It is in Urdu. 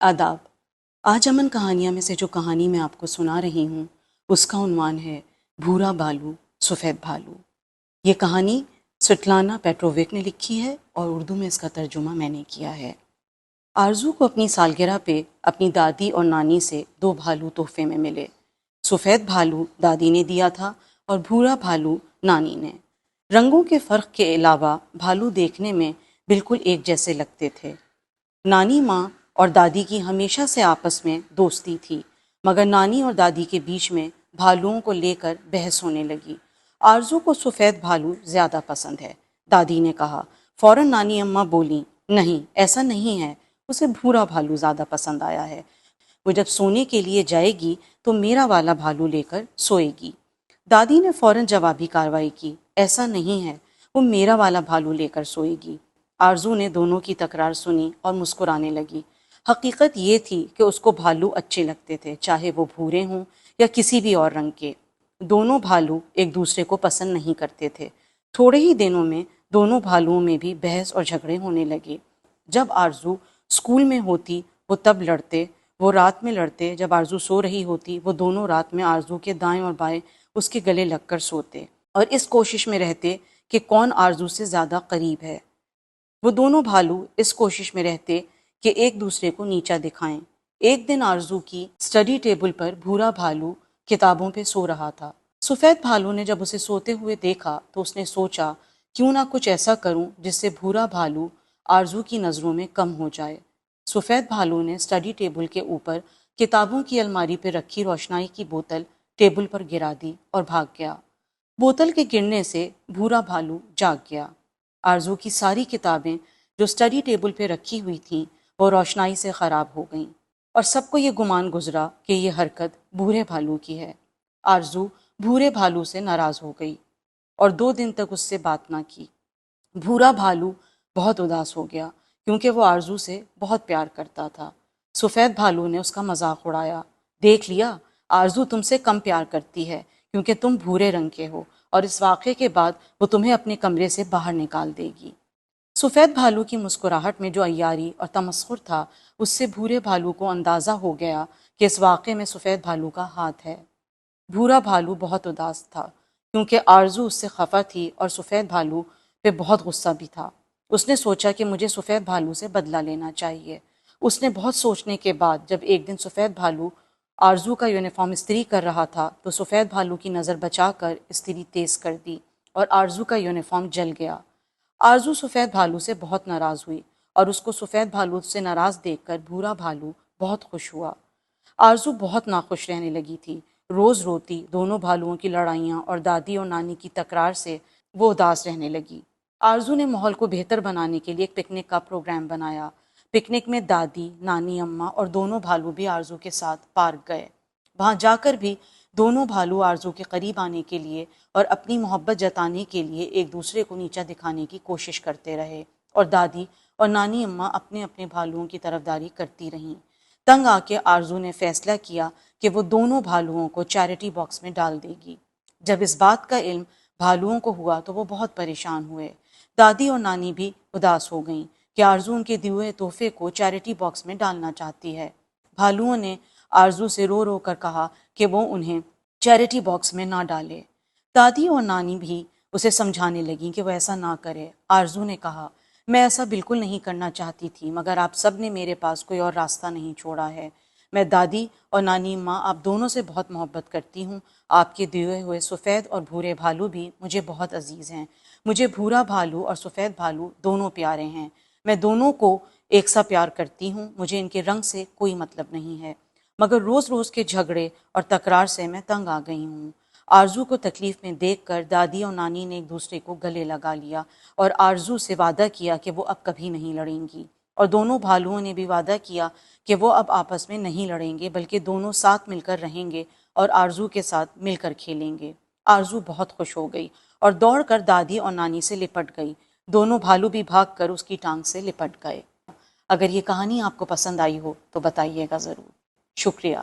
آداب۔ آج امن کہانیاں میں سے جو کہانی میں آپ کو سنا رہی ہوں اس کا عنوان ہے بھورا بھالو سفید بھالو۔ یہ کہانی سویتلانہ پیٹرووک نے لکھی ہے اور اردو میں اس کا ترجمہ میں نے کیا ہے۔ آرزو کو اپنی سالگرہ پہ اپنی دادی اور نانی سے 2 بھالو تحفے میں ملے۔ سفید بھالو دادی نے دیا تھا اور بھورا بھالو نانی نے۔ رنگوں کے فرق کے علاوہ بھالو دیکھنے میں بالکل ایک جیسے لگتے تھے۔ نانی ماں اور دادی کی ہمیشہ سے آپس میں دوستی تھی، مگر نانی اور دادی کے بیچ میں بھالوؤں کو لے کر بحث ہونے لگی۔ آرزو کو سفید بھالو زیادہ پسند ہے، دادی نے کہا۔ فوراً نانی اماں بولیں، نہیں ایسا نہیں ہے، اسے بھورا بھالو زیادہ پسند آیا ہے۔ وہ جب سونے کے لیے جائے گی تو میرا والا بھالو لے کر سوئے گی۔ دادی نے فوراً جوابی کارروائی کی، ایسا نہیں ہے، وہ میرا والا بھالو لے کر سوئے گی۔ آرزو نے دونوں کی تکرار سنی اور مسکرانے لگی۔ حقیقت یہ تھی کہ اس کو بھالو اچھے لگتے تھے، چاہے وہ بھورے ہوں یا کسی بھی اور رنگ کے۔ دونوں بھالو ایک دوسرے کو پسند نہیں کرتے تھے۔ تھوڑے ہی دنوں میں دونوں بھالوؤں میں بھی بحث اور جھگڑے ہونے لگے۔ جب آرزو اسکول میں ہوتی وہ تب لڑتے، وہ رات میں لڑتے۔ جب آرزو سو رہی ہوتی وہ دونوں رات میں آرزو کے دائیں اور بائیں اس کے گلے لگ کر سوتے اور اس کوشش میں رہتے کہ کون آرزو سے زیادہ قریب ہے۔ وہ دونوں بھالو اس کوشش میں رہتے کہ ایک دوسرے کو نیچا دکھائیں۔ ایک دن آرزو کی اسٹڈی ٹیبل پر بھورا بھالو کتابوں پہ سو رہا تھا۔ سفید بھالو نے جب اسے سوتے ہوئے دیکھا تو اس نے سوچا کیوں نہ کچھ ایسا کروں جس سے بھورا بھالو آرزو کی نظروں میں کم ہو جائے۔ سفید بھالو نے اسٹڈی ٹیبل کے اوپر کتابوں کی الماری پہ رکھی روشنائی کی بوتل ٹیبل پر گرا دی اور بھاگ گیا۔ بوتل کے گرنے سے بھورا بھالو جاگ گیا۔ آرزو کی ساری کتابیں جو اسٹڈی ٹیبل پہ رکھی ہوئی تھیں وہ روشنائی سے خراب ہو گئیں اور سب کو یہ گمان گزرا کہ یہ حرکت بھورے بھالو کی ہے۔ آرزو بھورے بھالو سے ناراض ہو گئی اور 2 دن تک اس سے بات نہ کی۔ بھورا بھالو بہت اداس ہو گیا کیونکہ وہ آرزو سے بہت پیار کرتا تھا۔ سفید بھالو نے اس کا مذاق اڑایا، دیکھ لیا آرزو تم سے کم پیار کرتی ہے کیونکہ تم بھورے رنگ کے ہو اور اس واقعے کے بعد وہ تمہیں اپنے کمرے سے باہر نکال دے گی۔ سفید بھالو کی مسکراہٹ میں جو عیاری اور تمسخر تھا اس سے بھورے بھالو کو اندازہ ہو گیا کہ اس واقعے میں سفید بھالو کا ہاتھ ہے۔ بھورا بھالو بہت اداس تھا کیونکہ آرزو اس سے خفا تھی اور سفید بھالو پہ بہت غصہ بھی تھا۔ اس نے سوچا کہ مجھے سفید بھالو سے بدلہ لینا چاہیے۔ اس نے بہت سوچنے کے بعد جب ایک دن سفید بھالو آرزو کا یونیفارم استری کر رہا تھا تو سفید بھالو کی نظر بچا کر استری تیز کر دی اور آرزو کا یونیفارم جل گیا۔ آرزو سفید بھالو سے بہت ناراض ہوئی اور اس کو سفید بھالو سے ناراض دیکھ کر بھورا بھالو بہت خوش ہوا۔ آرزو بہت ناخوش رہنے لگی تھی، روز روتی، دونوں بھالوؤں کی لڑائیاں اور دادی اور نانی کی تکرار سے وہ اداس رہنے لگی۔ آرزو نے ماحول کو بہتر بنانے کے لیے ایک پکنک کا پروگرام بنایا۔ پکنک میں دادی، نانی اماں اور دونوں بھالو بھی آرزو کے ساتھ پارک گئے۔ وہاں جا کر بھی دونوں بھالو آرزو کے قریب آنے کے لیے اور اپنی محبت جتانے کے لیے ایک دوسرے کو نیچا دکھانے کی کوشش کرتے رہے اور دادی اور نانی اماں اپنے اپنے بھالوؤں کی طرفداری کرتی رہیں۔ تنگ آ کے آرزو نے فیصلہ کیا کہ وہ دونوں بھالوؤں کو چیریٹی باکس میں ڈال دے گی۔ جب اس بات کا علم بھالوؤں کو ہوا تو وہ بہت پریشان ہوئے۔ دادی اور نانی بھی اداس ہو گئیں کہ آرزو ان کے دیے ہوئے تحفے کو چیریٹی باکس میں ڈالنا چاہتی ہے۔ بھالوؤں نے آرزو سے رو رو کر کہا کہ وہ انہیں چیریٹی باکس میں نہ ڈالے۔ دادی اور نانی بھی اسے سمجھانے لگیں کہ وہ ایسا نہ کرے۔ آرزو نے کہا، میں ایسا بالکل نہیں کرنا چاہتی تھی مگر آپ سب نے میرے پاس کوئی اور راستہ نہیں چھوڑا ہے۔ میں دادی اور نانی ماں آپ دونوں سے بہت محبت کرتی ہوں۔ آپ کے دیے ہوئے سفید اور بھورے بھالو بھی مجھے بہت عزیز ہیں۔ مجھے بھورا بھالو اور سفید بھالو دونوں پیارے ہیں۔ میں دونوں کو ایک سا پیار کرتی ہوں، مجھے ان کے رنگ سے کوئی مطلب نہیں ہے، مگر روز روز کے جھگڑے اور تکرار سے میں تنگ آ گئی ہوں۔ آرزو کو تکلیف میں دیکھ کر دادی اور نانی نے ایک دوسرے کو گلے لگا لیا اور آرزو سے وعدہ کیا کہ وہ اب کبھی نہیں لڑیں گی، اور دونوں بھالوؤں نے بھی وعدہ کیا کہ وہ اب آپس میں نہیں لڑیں گے بلکہ دونوں ساتھ مل کر رہیں گے اور آرزو کے ساتھ مل کر کھیلیں گے۔ آرزو بہت خوش ہو گئی اور دوڑ کر دادی اور نانی سے لپٹ گئی۔ دونوں بھالو بھی بھاگ کر اس کی ٹانگ سے لپٹ گئے۔ اگر یہ کہانی آپ کو پسند آئی ہو تو بتائیے گا ضرور۔ شکریہ۔